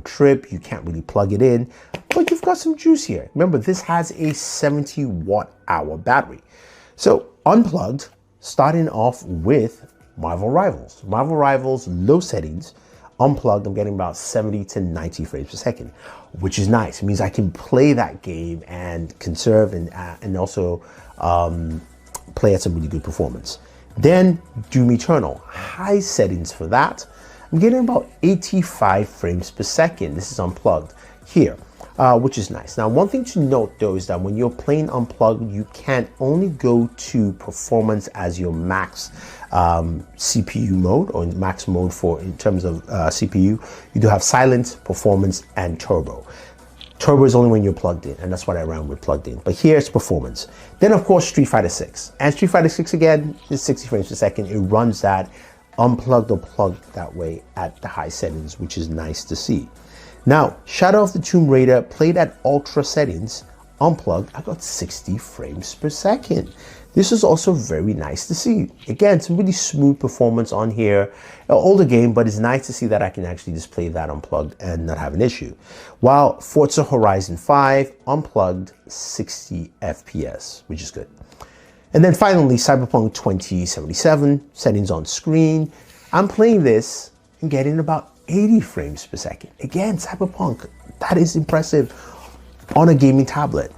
trip, you can't really plug it in, but you've got some juice here. Remember, this has a 70 watt-hour battery. So Unplugged, starting off with Marvel Rivals. Marvel Rivals, low settings. Unplugged, I'm getting about 70 to 90 frames per second, which is nice. It means I can play that game and conserve and also play at some really good performance. Then Doom Eternal, high settings for that. I'm getting about 85 frames per second. This is Unplugged here, which is nice. Now, one thing to note though is that when you're playing Unplugged, you can only go to performance as your max CPU mode, or max mode for in terms of CPU. You do have silent, performance, and turbo. Turbo is only when you're plugged in, and that's what I ran with plugged in. But here it's performance. Then of course Street Fighter 6. And Street Fighter 6 again is 60 frames per second. It runs that unplugged or plugged that way at the high settings, which is nice to see. Now, Shadow of the Tomb Raider played at ultra settings, unplugged, I got 60 frames per second. This is also very nice to see. Again, some really smooth performance on here. An older game, but it's nice to see that I can actually just play that unplugged and not have an issue. While Forza Horizon 5, unplugged, 60 FPS, which is good. And then finally, Cyberpunk 2077, settings on screen. I'm playing this and getting about 80 frames per second. Again, Cyberpunk, that is impressive on a gaming tablet.